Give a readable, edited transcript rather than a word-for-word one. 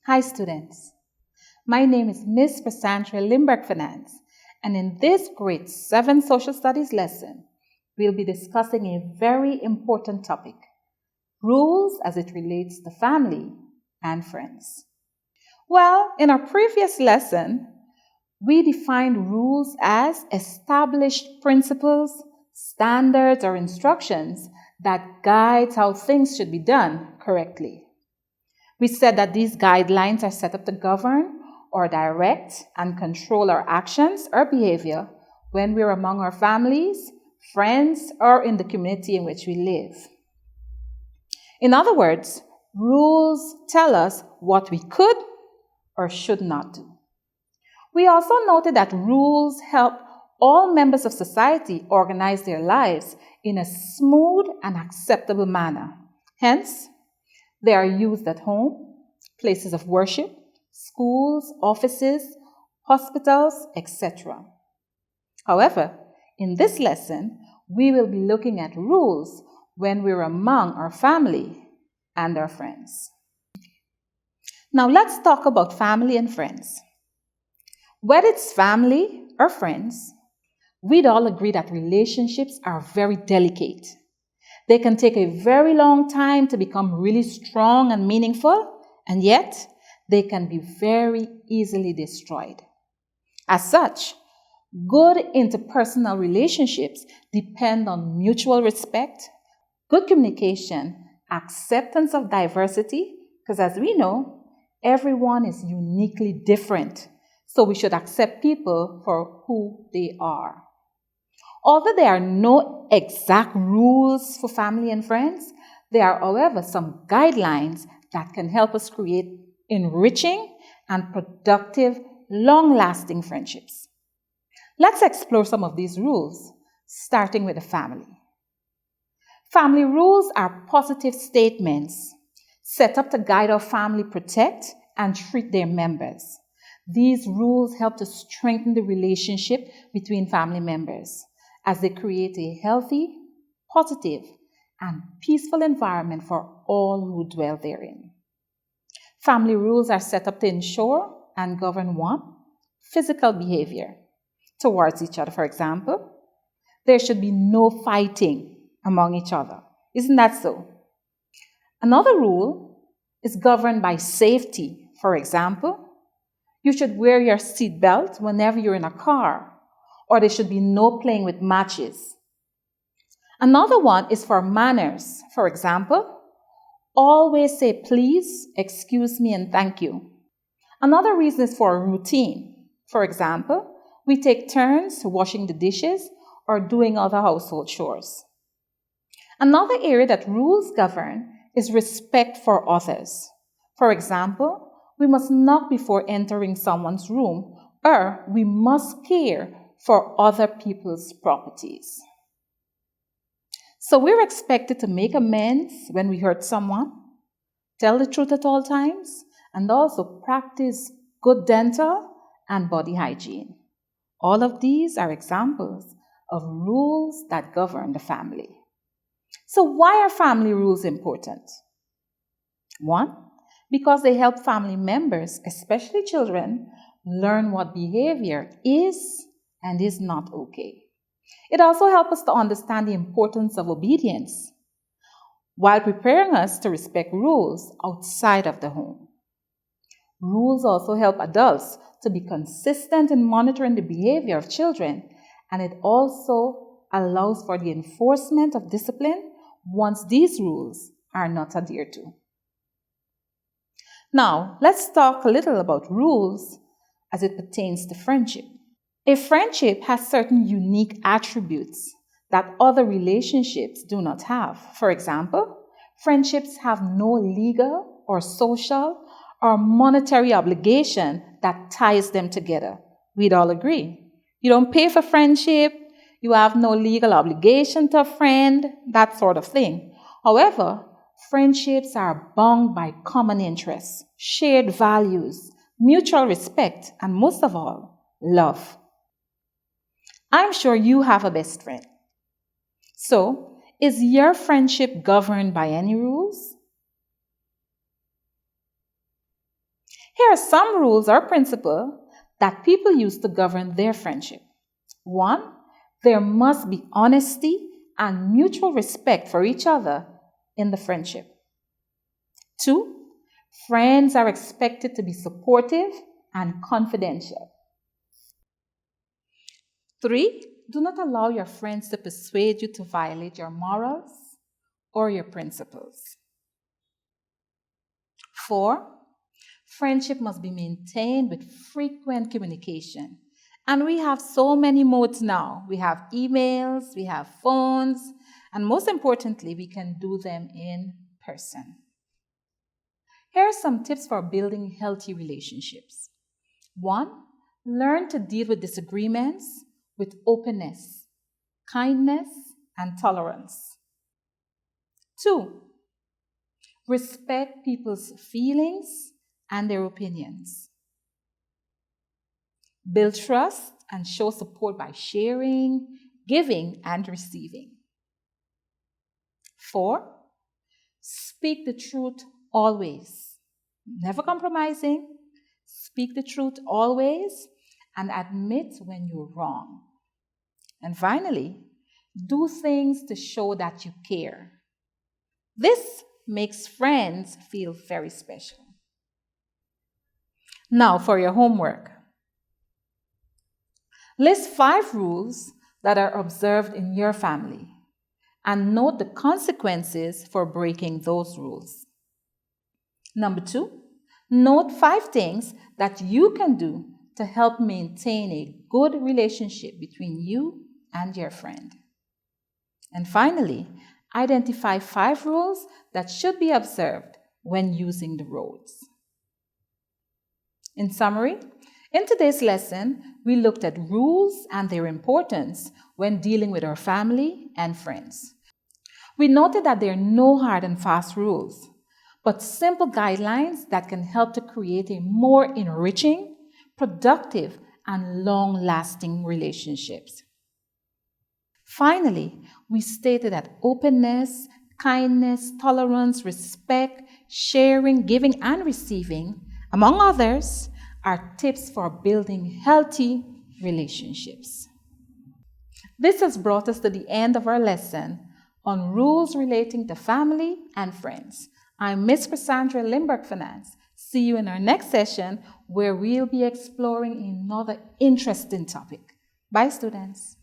Hi students, my name is Miss Prasantra Limberg Finance, and in this grade 7 social studies lesson, we'll be discussing a very important topic, rules as it relates to family and friends. Well, in our previous lesson, we defined rules as established principles, standards, or instructions that guide how things should be done correctly. We said that these guidelines are set up to govern or direct and control our actions or behavior when we're among our families, friends, or in the community in which we live. In other words, rules tell us what we could or should not do. We also noted that rules help all members of society organize their lives in a smooth and acceptable manner. Hence, they are used at home, places of worship, schools, offices, hospitals, etc. However, in this lesson, we will be looking at rules when we're among our family and our friends. Now let's talk about family and friends. Whether it's family or friends, we'd all agree that relationships are very delicate. They can take a very long time to become really strong and meaningful, and yet they can be very easily destroyed. As such, good interpersonal relationships depend on mutual respect, good communication, acceptance of diversity, because as we know, everyone is uniquely different, so we should accept people for who they are. Although there are no exact rules for family and friends, there are, however, some guidelines that can help us create enriching and productive, long-lasting friendships. Let's explore some of these rules, starting with the family. Family rules are positive statements set up to guide how family protect and treat their members. These rules help to strengthen the relationship between family members as they create a healthy, positive, and peaceful environment for all who dwell therein. Family rules are set up to ensure and govern one, physical behavior towards each other. For example, there should be no fighting among each other. Isn't that so? Another rule is governed by safety. For example, you should wear your seatbelt whenever you're in a car, or there should be no playing with matches. Another one is for manners. For example, always say please, excuse me, and thank you. Another reason is for a routine. For example, we take turns washing the dishes or doing other household chores. Another area that rules govern is respect for others. For example, we must knock before entering someone's room, or we must care for other people's properties. So we're expected to make amends when we hurt someone, tell the truth at all times, and also practice good dental and body hygiene. All of these are examples of rules that govern the family. So why are family rules important? One, because they help family members, especially children, learn what behavior is and is not okay. It also helps us to understand the importance of obedience while preparing us to respect rules outside of the home. Rules also help adults to be consistent in monitoring the behavior of children, and it also allows for the enforcement of discipline once these rules are not adhered to. Now, let's talk a little about rules as it pertains to friendship. A friendship has certain unique attributes that other relationships do not have. For example, friendships have no legal or social or monetary obligation that ties them together. We'd all agree. You don't pay for friendship, you have no legal obligation to a friend, that sort of thing. However, friendships are bound by common interests, shared values, mutual respect, and most of all, love. I'm sure you have a best friend. So, is your friendship governed by any rules? Here are some rules or principles that people use to govern their friendship. 1. There must be honesty and mutual respect for each other in the friendship. 2. Friends are expected to be supportive and confidential. 3. Do not allow your friends to persuade you to violate your morals or your principles. 4. Friendship must be maintained with frequent communication. And we have so many modes now. We have emails, we have phones, and most importantly, we can do them in person. Here are some tips for building healthy relationships. 1. Learn to deal with disagreements with openness, kindness, and tolerance. 2. Respect people's feelings and their opinions. Build trust and show support by sharing, giving, and receiving. 4. Speak the truth always. Never compromising. Speak the truth always and admit when you're wrong. And finally, do things to show that you care. This makes friends feel very special. Now for your homework. List 5 rules that are observed in your family and note the consequences for breaking those rules. Number 2, note 5 things that you can do to help maintain a good relationship between you and your friend. And finally, identify 5 rules that should be observed when using the roads. In summary, in today's lesson, we looked at rules and their importance when dealing with our family and friends. We noted that there are no hard and fast rules, but simple guidelines that can help to create a more enriching, productive, and long-lasting relationships. Finally, we stated that openness, kindness, tolerance, respect, sharing, giving, and receiving, among others, are tips for building healthy relationships. This has brought us to the end of our lesson on rules relating to family and friends. I'm Ms. Cassandra Lindbergh Finance. See you in our next session where we'll be exploring another interesting topic. Bye, students.